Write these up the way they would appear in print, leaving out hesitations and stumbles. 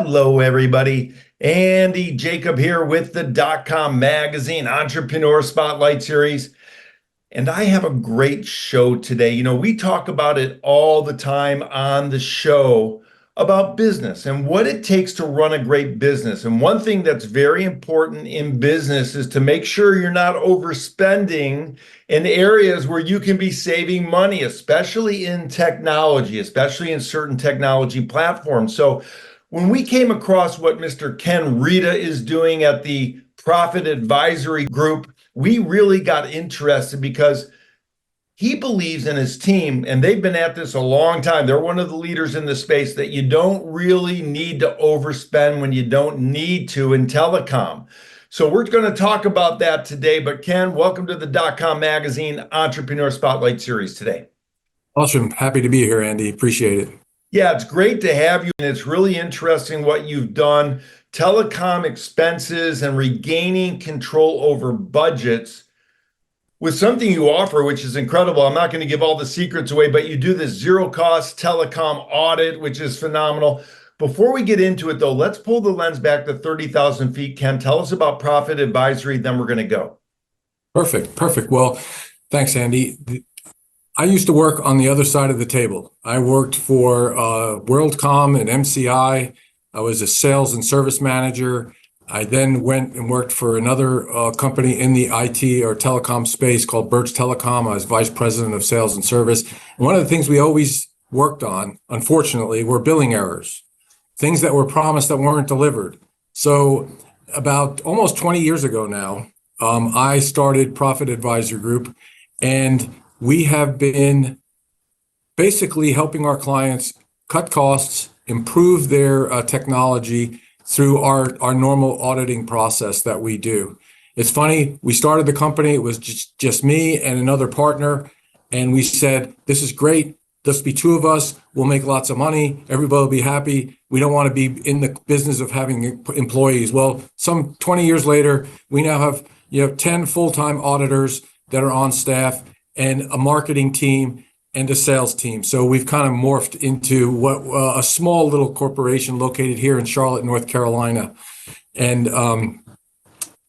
Hello, everybody. Andy Jacob here with the DotCom Magazine Entrepreneur Spotlight Series. And I have a great show today. We talk about it all the time on the show about business and what it takes to run a great business. And one thing that's very important in business is to make sure you're not overspending in areas where you can be saving money, especially in technology, especially in certain technology platforms. So when we came across what Mr. Ken Reda is doing at the Profit Advisory Group, we really got interested because he believes in his team, and they've been at this a long time. They're one of the leaders in the space that you don't really need to overspend when you don't need to in telecom. So we're going to talk about that today. But Ken, welcome to the .com Magazine Entrepreneur Spotlight Series today. Awesome. Happy to be here, Andy. Appreciate it. Yeah, it's great to have you. And it's really interesting what you've done. Telecom expenses and regaining control over budgets with something you offer, which is incredible. I'm not going to give all the secrets away, but you do this zero-cost telecom audit, which is phenomenal. Before we get into it, though, let's pull the lens back to 30,000 feet. Ken, tell us about Profit Advisory, then we're going to go. Perfect. Well, thanks, Andy. I used to work on the other side of the table. I worked for WorldCom and MCI. I was a sales and service manager. I then went and worked for another company in the IT or telecom space called Birch Telecom. I was vice president of sales and service. And one of the things we always worked on, unfortunately, were billing errors, things that were promised that weren't delivered. So about almost 20 years ago now, I started Profit Advisory Group, and we have been basically helping our clients cut costs, improve their technology through our normal auditing process that we do. It's funny, we started the company, it was just me and another partner, and we said, this is great, just be two of us, we'll make lots of money, everybody will be happy, we don't want to be in the business of having employees. Well, some 20 years later, we now have 10 full-time auditors that are on staff and a marketing team and a sales team. So we've kind of morphed into what a small little corporation located here in Charlotte, North Carolina. And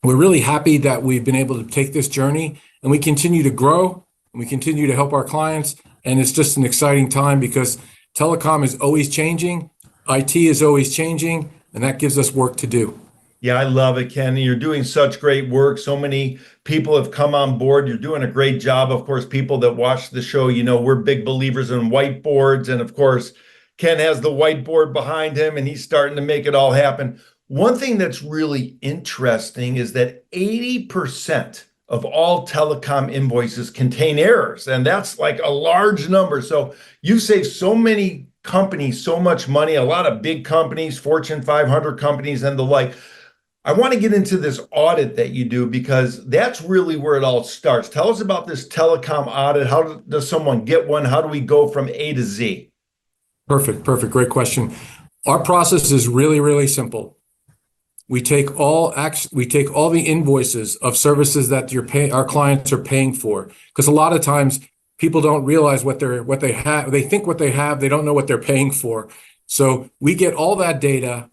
we're really happy that we've been able to take this journey, and we continue to grow, and we continue to help our clients. And it's just an exciting time because telecom is always changing, IT is always changing, and that gives us work to do. Yeah, I love it, Ken. You're doing such great work. So many people have come on board. You're doing a great job. Of course, people that watch the show, we're big believers in whiteboards. And of course, Ken has the whiteboard behind him and he's starting to make it all happen. One thing that's really interesting is that 80% of all telecom invoices contain errors. And that's like a large number. So you save so many companies so much money, a lot of big companies, Fortune 500 companies and the like. I want to get into this audit that you do because that's really where it all starts. Tell us about this telecom audit. How does someone get one? How do we go from A to Z? Perfect. Great question. Our process is really, really simple. We take all the invoices of services that our clients are paying for, because a lot of times people don't realize what they have. They think what they have, they don't know what they're paying for. So we get all that data.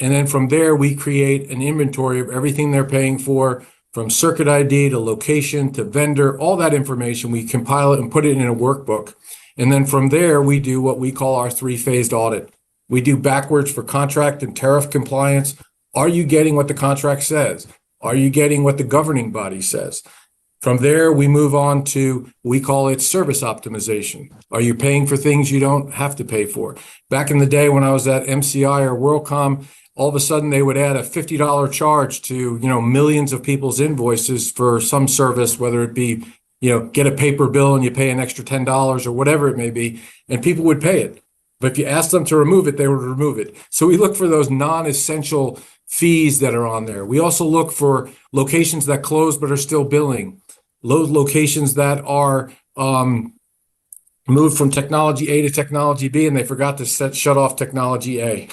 And then from there, we create an inventory of everything they're paying for, from circuit ID to location to vendor, all that information. We compile it and put it in a workbook. And then from there, we do what we call our three-phased audit. We do backwards for contract and tariff compliance. Are you getting what the contract says? Are you getting what the governing body says? From there, we move on to, we call it service optimization. Are you paying for things you don't have to pay for? Back in the day when I was at MCI or WorldCom, all of a sudden they would add a $50 charge to, millions of people's invoices for some service, whether it be, get a paper bill and you pay an extra $10 or whatever it may be, and people would pay it. But if you asked them to remove it, they would remove it. So we look for those non-essential fees that are on there. We also look for locations that close but are still billing, those locations that are moved from technology A to technology B and they forgot to shut off technology A.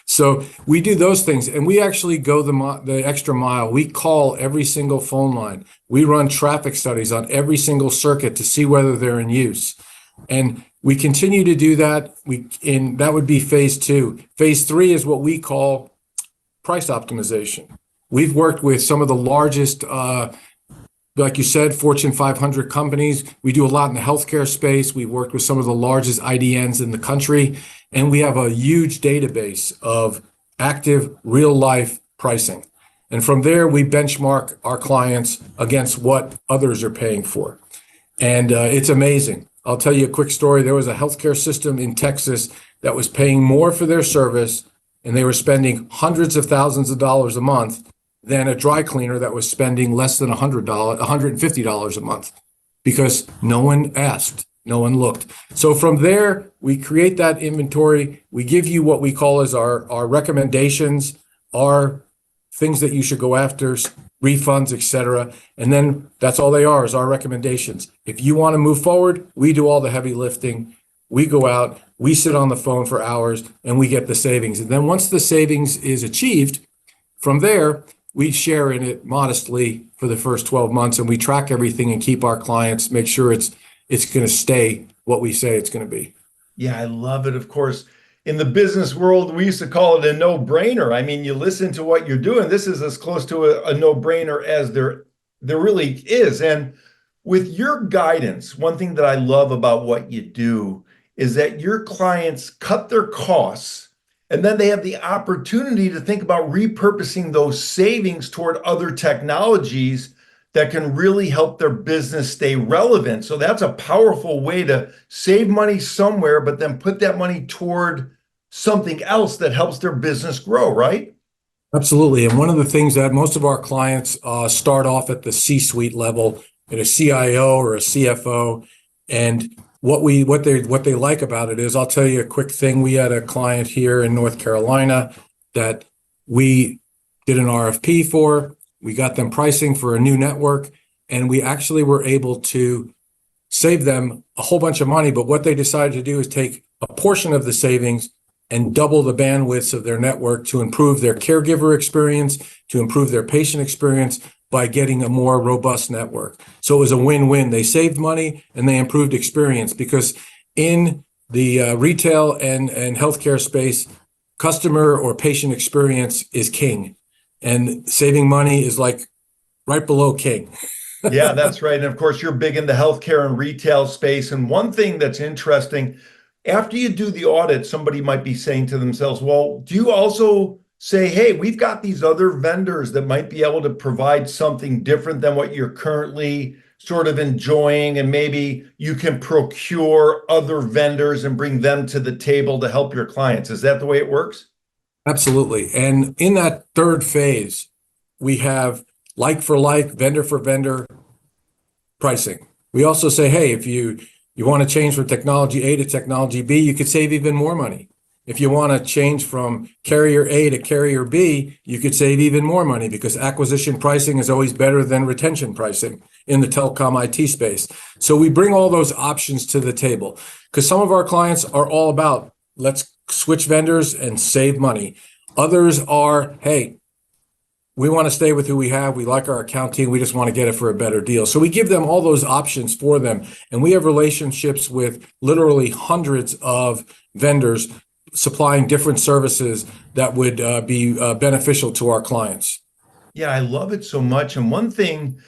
So we do those things, and we actually go the extra mile. We call every single phone line. We run traffic studies on every single circuit to see whether they're in use. And we continue to do that. That would be phase two. Phase three is what we call price optimization. We've worked with some of the largest, like you said, Fortune 500 companies. We do a lot in the healthcare space. We've worked with some of the largest IDNs in the country, and we have a huge database of active real-life pricing. And from there, we benchmark our clients against what others are paying for. And it's amazing. I'll tell you a quick story. There was a healthcare system in Texas that was paying more for their service, and they were spending hundreds of thousands of dollars a month than a dry cleaner that was spending less than $150 a month, because no one asked, no one looked. So from there, we create that inventory. We give you what we call as our recommendations, our things that you should go after, refunds, etc. And then that's all they are, is our recommendations. If you want to move forward, we do all the heavy lifting. We go out, we sit on the phone for hours, and we get the savings. And then once the savings is achieved, from there, we share in it modestly for the first 12 months, and we track everything and keep our clients, make sure it's going to stay what we say it's going to be. Yeah, I love it. Of course, in the business world, we used to call it a no-brainer. I mean, you listen to what you're doing. This is as close to a no-brainer as there really is. And with your guidance, one thing that I love about what you do is that your clients cut their costs, and then they have the opportunity to think about repurposing those savings toward other technologies that can really help their business stay relevant. So that's a powerful way to save money somewhere, but then put that money toward something else that helps their business grow, right? Absolutely. And one of the things that most of our clients start off at the C-suite level, at a CIO or a CFO, and what they like about it is, I'll tell you a quick thing. We had a client here in North Carolina that we did an RFP for. We got them pricing for a new network, and we actually were able to save them a whole bunch of money. But what they decided to do is take a portion of the savings and double the bandwidths of their network to improve their caregiver experience, to improve their patient experience, by getting a more robust network. So it was a win-win. They saved money and they improved experience, because in the retail and healthcare space, customer or patient experience is king, and saving money is like right below king. Yeah, that's right. And of course, you're big in the healthcare and retail space. And one thing that's interesting, after you do the audit, somebody might be saying to themselves, well, do you also say, hey, we've got these other vendors that might be able to provide something different than what you're currently sort of enjoying, and maybe you can procure other vendors and bring them to the table to help your clients? Is that the way it works? Absolutely. And in that third phase, we have like for like, vendor for vendor pricing. We also say, hey, if you want to change from technology A to technology B, you could save even more money. If you want to change from carrier A to carrier B, you could save even more money, because acquisition pricing is always better than retention pricing in the telecom IT space. So we bring all those options to the table, because some of our clients are all about, let's switch vendors and save money. Others are, hey, we want to stay with who we have. We like our accounting. We just want to get it for a better deal. So we give them all those options for them. And we have relationships with literally hundreds of vendors supplying different services that would be beneficial to our clients. Yeah, I love it so much. And one thing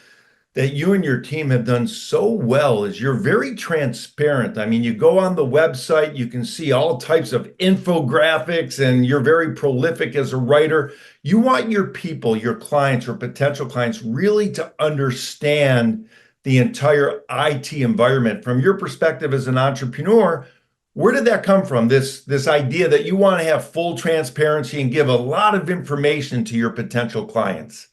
that you and your team have done so well is you're very transparent. I mean, you go on the website, you can see all types of infographics, and you're very prolific as a writer. You want your people, your clients or potential clients, really to understand the entire IT environment. From your perspective as an entrepreneur, where did that come from? This idea that you want to have full transparency and give a lot of information to your potential clients?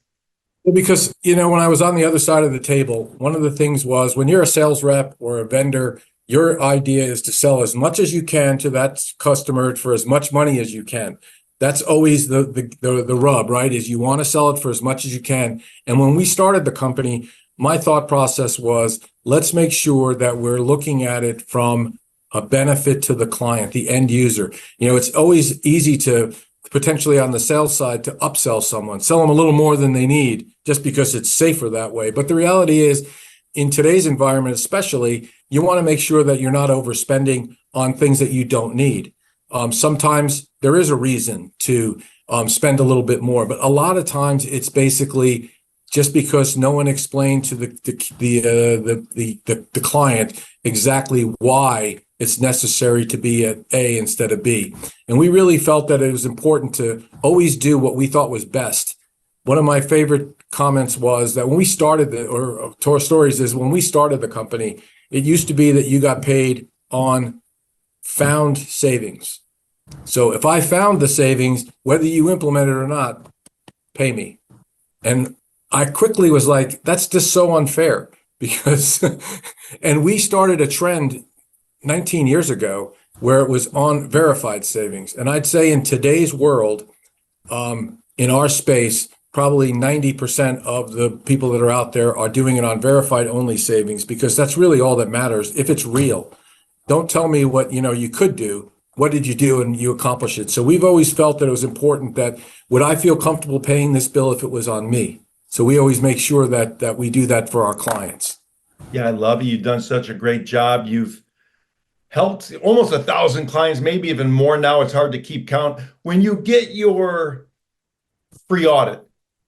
Well, because, when I was on the other side of the table, one of the things was, when you're a sales rep or a vendor, your idea is to sell as much as you can to that customer for as much money as you can. That's always the rub, right? Is you want to sell it for as much as you can. And when we started the company, my thought process was, let's make sure that we're looking at it from a benefit to the client, the end user. It's always easy to potentially on the sales side to upsell someone, sell them a little more than they need just because it's safer that way. But the reality is, in today's environment, especially, you want to make sure that you're not overspending on things that you don't need. Sometimes there is a reason to spend a little bit more, but a lot of times it's basically just because no one explained to the client exactly why it's necessary to be at A instead of B. And we really felt that it was important to always do what we thought was best. One of my favorite comments was that when we started Tor Stories is when we started the company, it used to be that you got paid on found savings. So if I found the savings, whether you implement it or not, pay me. And I quickly was like, that's just so unfair because, and we started a trend 19 years ago where it was on verified savings. And I'd say in today's world, in our space, probably 90% of the people that are out there are doing it on verified only savings because that's really all that matters. If it's real, don't tell me what, you could do. What did you do and you accomplish it? So we've always felt that it was important that would I feel comfortable paying this bill if it was on me? So we always make sure that we do that for our clients. Yeah, I love it. You've done such a great job. You've helped almost 1,000 clients, maybe even more now. It's hard to keep count. When you get your free audit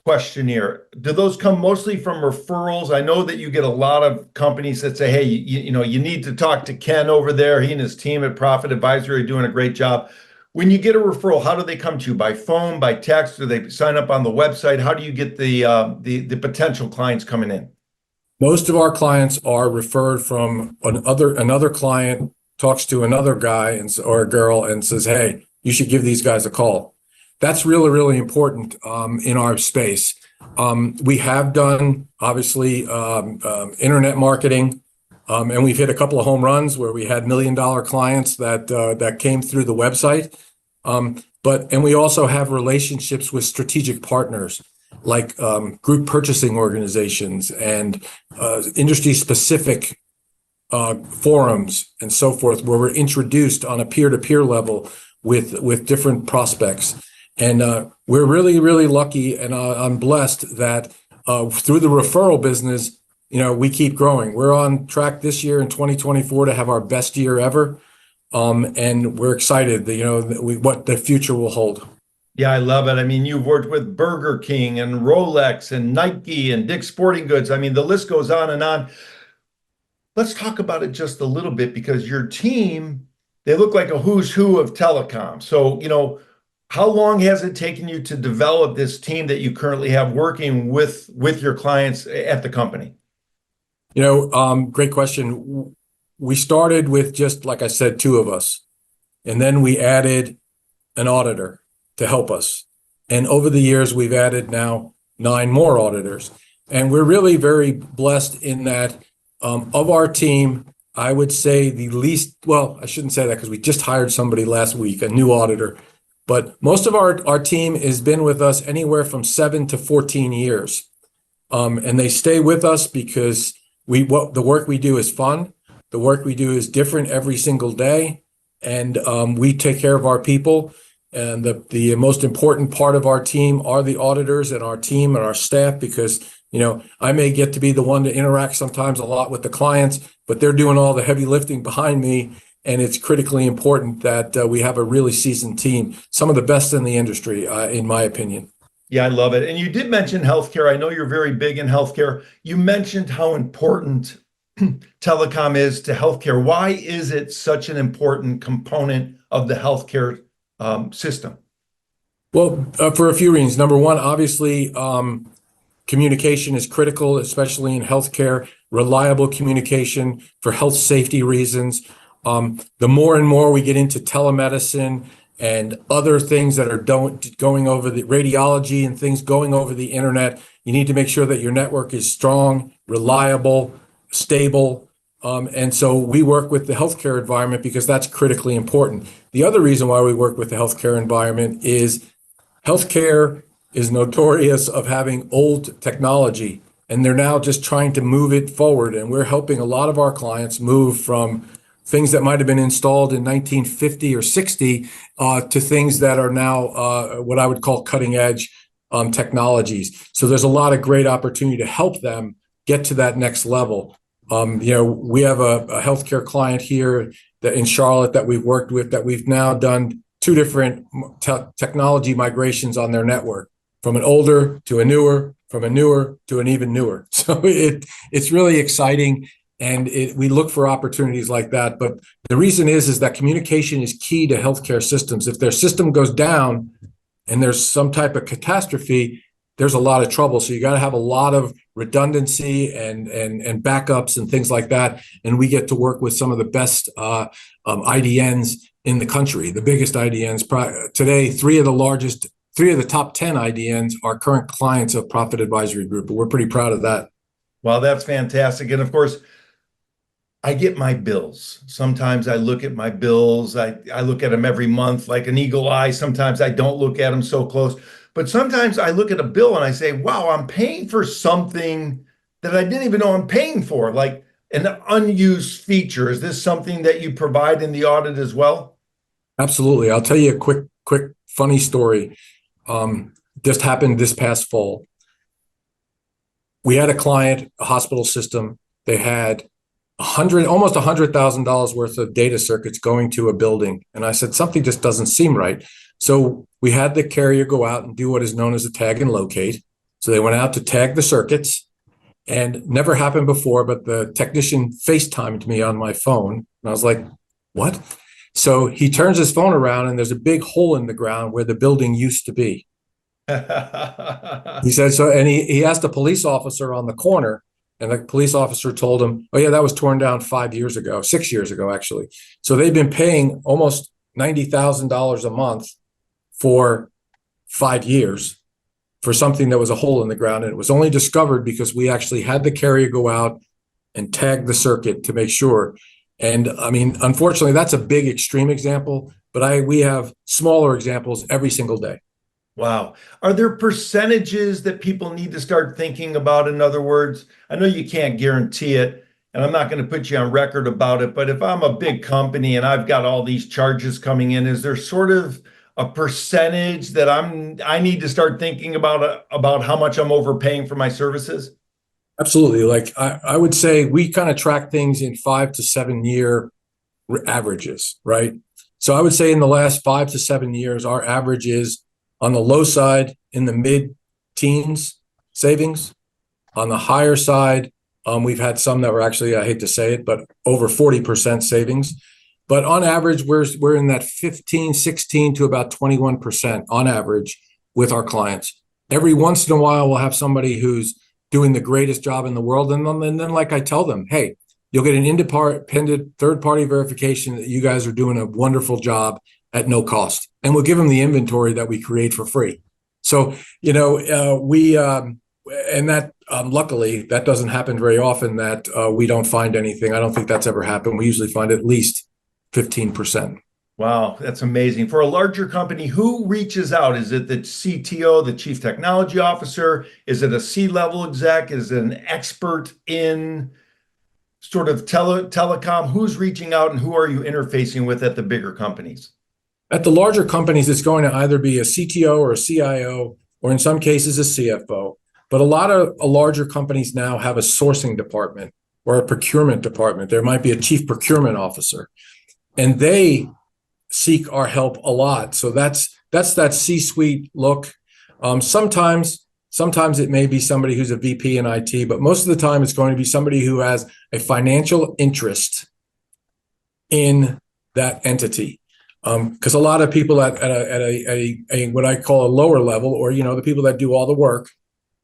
questionnaire, do those come mostly from referrals? I know that you get a lot of companies that say, hey, you need to talk to Ken over there. He and his team at Profit Advisory are doing a great job. When you get a referral, how do they come to you? By phone, by text? Do they sign up on the website? How do you get the potential clients coming in? Most of our clients are referred from another client talks to another guy or a girl and says, hey, you should give these guys a call. That's really, really important in our space. We have done, obviously, internet marketing, and we've hit a couple of home runs where we had $1 million clients that came through the website. And we also have relationships with strategic partners like group purchasing organizations and industry-specific forums and so forth, where we're introduced on a peer-to-peer level with different prospects. And we're really, really lucky, and I'm blessed that through the referral business, we keep growing. We're on track this year in 2024 to have our best year ever, and we're excited that what the future will hold. Yeah, I love it. I mean, you've worked with Burger King and Rolex and Nike and Dick's Sporting Goods. I mean, the list goes on and on. Let's talk about it just a little bit because your team, they look like a who's who of telecom. So, how long has it taken you to develop this team that you currently have working with your clients at the company? Great question. We started with just, like I said, 2 of us, and then we added an auditor to help us. And over the years, we've added now 9 more auditors. And we're really very blessed in that of our team, I would say I shouldn't say that because we just hired somebody last week, a new auditor. But most of our team has been with us anywhere from 7 to 14 years. And they stay with us because the work we do is fun. The work we do is different every single day. And we take care of our people. And the most important part of our team are the auditors and our team and our staff because, I may get to be the one to interact sometimes a lot with the clients, but they're doing all the heavy lifting behind me. And it's critically important that we have a really seasoned team, some of the best in the industry, in my opinion. Yeah, I love it. And you did mention healthcare. I know you're very big in healthcare. You mentioned how important telecom is to healthcare. Why is it such an important component of the healthcare system? Well, for a few reasons. Number one, obviously, communication is critical, especially in healthcare, reliable communication for health safety reasons. The more and more we get into telemedicine and other things that are going over the radiology and things going over the internet, you need to make sure that your network is strong, reliable, stable. And so we work with the healthcare environment because that's critically important. The other reason why we work with the healthcare environment is healthcare is notorious of having old technology, and they're now just trying to move it forward. And we're helping a lot of our clients move from things that might have been installed in 1950 or 60 to things that are now what I would call cutting edge technologies. So there's a lot of great opportunity to help them get to that next level. We have a healthcare client here that in Charlotte that we've worked with that we've now done two different technology migrations on their network, from an older to a newer, from a newer to an even newer. So it's really exciting, and we look for opportunities like that. But the reason is that communication is key to healthcare systems. If their system goes down and there's some type of catastrophe, there's a lot of trouble. So you got to have a lot of redundancy and backups and things like that. And we get to work with some of the best IDNs in the country, the biggest IDNs. Today, three of the top 10 IDNs are current clients of Profit Advisory Group. But we're pretty proud of that. Well, that's fantastic. And of course, I get my bills. Sometimes I look at my bills. I look at them every month like an eagle eye. Sometimes I don't look at them so close. But sometimes I look at a bill and I say, wow, I'm paying for something that I didn't even know I'm paying for, like an unused feature. Is this something that you provide in the audit as well? Absolutely. I'll tell you a quick funny story. Just happened this past fall. We had a client, a hospital system. They had almost $100,000 worth of data circuits going to a building. And I said, something just doesn't seem right. So we had the carrier go out and do what is known as a tag and locate. So they went out to tag the circuits, and never happened before, but the technician FaceTimed me on my phone. And I was like, what? So he turns his phone around and there's a big hole in the ground where the building used to be. He said, and he asked a police officer on the corner, and the police officer told him, oh yeah, that was torn down 6 years ago, actually. So they've been paying almost $90,000 a month for 5 years for something that was a hole in the ground. And it was only discovered because we actually had the carrier go out and tag the circuit to make sure. And I mean, unfortunately, that's a big extreme example, but we have smaller examples every single day. Wow. Are there percentages that people need to start thinking about? In other words, I know you can't guarantee it, and I'm not going to put you on record about it, but if I'm a big company and I've got all these charges coming in, is there sort of a percentage that I need to start thinking about how much I'm overpaying for my services? Absolutely. Like I would say we kind of track things in 5 to 7 year averages, right? So I would say in the last 5 to 7 years, our average is on the low side in the mid-teens savings. On the higher side, we've had some that were actually, I hate to say it, but over 40% savings. But on average, we're in that 15, 16 to about 21% on average with our clients. Every once in a while, we'll have somebody who's doing the greatest job in the world. And then like I tell them, hey, you'll get an independent third-party verification that you guys are doing a wonderful job at no cost. And we'll give them the inventory that we create for free. So, luckily, that doesn't happen very often that we don't find anything. I don't think that's ever happened. We usually find at least 15%. Wow, that's amazing. For a larger company, who reaches out? Is it the CTO, the Chief Technology Officer? Is it a C-level exec? Is it an expert in sort of telecom? Who's reaching out, and who are you interfacing with at the bigger companies? At the larger companies, it's going to either be a CTO or a CIO, or in some cases, a CFO. But a lot of larger companies now have a sourcing department or a procurement department. There might be a chief procurement officer, and they seek our help a lot. So that's that C-suite look. Sometimes it may be somebody who's a VP in IT, but most of the time it's going to be somebody who has a financial interest in that entity. Because a lot of people at a what I call a lower level, or the people that do all the work,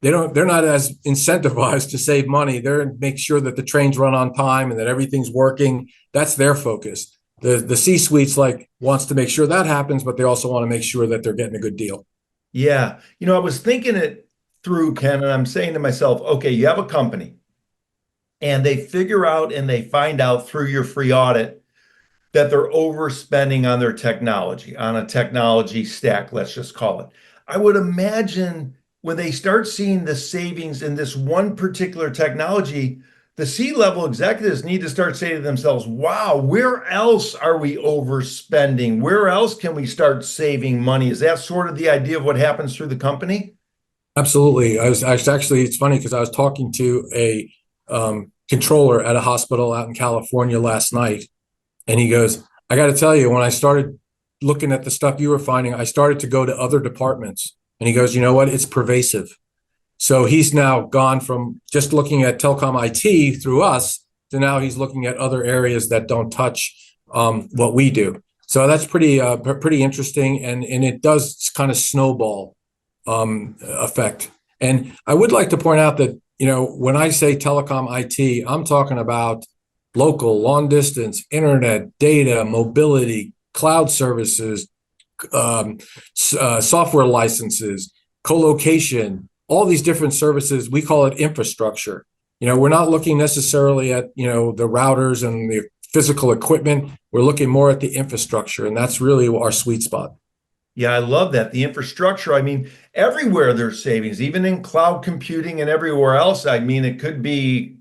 they're not as incentivized to save money. They're to make sure that the trains run on time and that everything's working. That's their focus. The C-suite's wants to make sure that happens, but they also want to make sure that they're getting a good deal. Yeah. I was thinking it through, Ken, and I'm saying to myself, okay, you have a company and they figure out and they find out through your free audit that they're overspending on their technology, on a technology stack, let's just call it. I would imagine when they start seeing the savings in this one particular technology, the C-level executives need to start saying to themselves, wow, where else are we overspending? Where else can we start saving money? Is that sort of the idea of what happens through the company? Absolutely. Actually, it's funny because I was talking to a controller at a hospital out in California last night, and he goes, I got to tell you, when I started looking at the stuff you were finding, I started to go to other departments. And he goes, you know what? It's pervasive. So he's now gone from just looking at telecom IT through us to now he's looking at other areas that don't touch what we do. So that's pretty interesting, and it does kind of snowball effect. And I would like to point out that, when I say telecom IT, I'm talking about local, long distance, internet, data, mobility, cloud services, software licenses, co-location, all these different services. We call it infrastructure. We're not looking necessarily at, the routers and the physical equipment. We're looking more at the infrastructure, and that's really our sweet spot. Yeah, I love that. The infrastructure, I mean, everywhere there's savings, even in cloud computing and everywhere else. I mean, it could be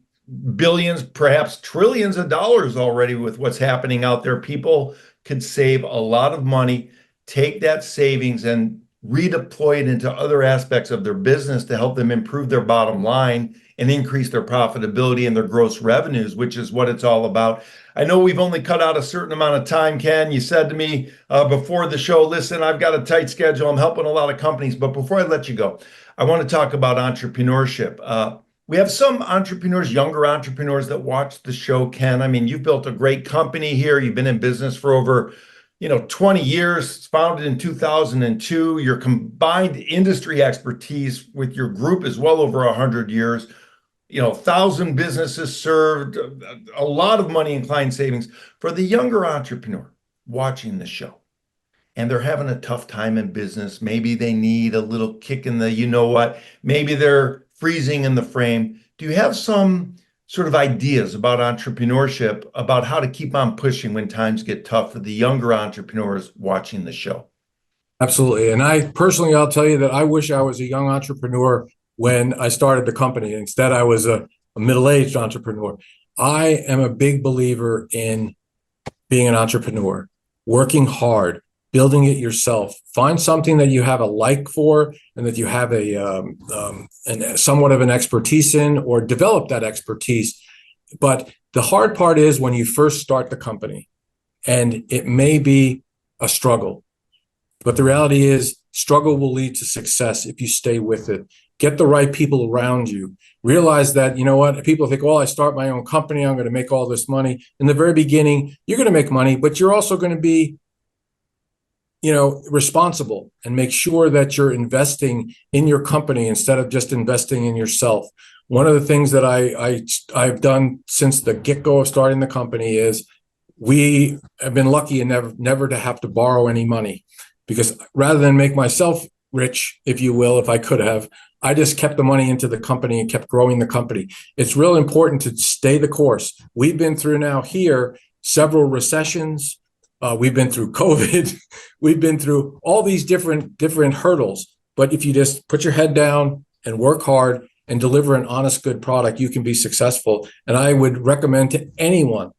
billions, perhaps trillions of dollars already with what's happening out there. People could save a lot of money, take that savings and redeploy it into other aspects of their business to help them improve their bottom line and increase their profitability and their gross revenues, which is what it's all about. I know we've only cut out a certain amount of time, Ken. You said to me before the show, listen, I've got a tight schedule. I'm helping a lot of companies. But before I let you go, I want to talk about entrepreneurship. We have some entrepreneurs, younger entrepreneurs that watch the show, Ken. I mean, you've built a great company here. You've been in business for over 20 years. It's founded in 2002. Your combined industry expertise with your group is well over 100 years. 1,000 businesses served, a lot of money in client savings. For the younger entrepreneur watching the show, and they're having a tough time in business, maybe they need a little kick in the, maybe they're freezing in the frame. Do you have some sort of ideas about entrepreneurship, about how to keep on pushing when times get tough for the younger entrepreneurs watching the show? Absolutely. And I'll tell you that I wish I was a young entrepreneur when I started the company. Instead, I was a middle-aged entrepreneur. I am a big believer in being an entrepreneur, working hard, building it yourself. Find something that you have a like for and that you have somewhat of an expertise in, or develop that expertise. But the hard part is when you first start the company, and it may be a struggle. But the reality is, struggle will lead to success if you stay with it. Get the right people around you. Realize that, people think, well, I start my own company, I'm going to make all this money. In the very beginning, you're going to make money, but you're also going to be, responsible, and make sure that you're investing in your company instead of just investing in yourself. One of the things that I've done since the get-go of starting the company is we have been lucky and never to have to borrow any money. Because rather than make myself rich, if you will, if I could have, I just kept the money into the company and kept growing the company. It's real important to stay the course. We've been through now here several recessions. We've been through COVID. We've been through all these different hurdles. But if you just put your head down and work hard and deliver an honest, good product, you can be successful. And I would recommend to anyone,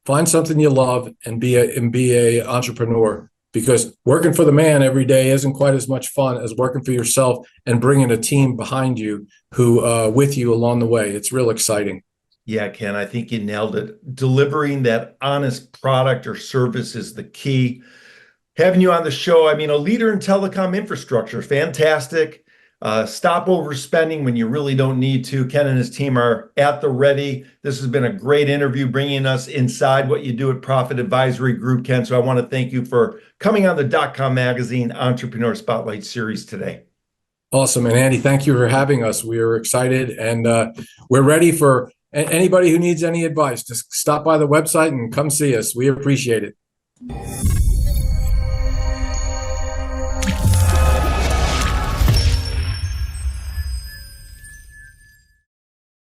find something you love and be a entrepreneur. Because working for the man every day isn't quite as much fun as working for yourself and bringing a team behind you who with you along the way. It's real exciting. Yeah, Ken, I think you nailed it. Delivering that honest product or service is the key. Having you on the show, I mean, a leader in telecom infrastructure, fantastic. Stop overspending when you really don't need to. Ken and his team are at the ready. This has been a great interview, bringing us inside what you do at Profit Advisory Group, Ken. So I want to thank you for coming on the DotCom Magazine Entrepreneur Spotlight Series today. Awesome. And Andy, thank you for having us. We are excited, and we're ready for anybody who needs any advice. Just stop by the website and come see us. We appreciate it.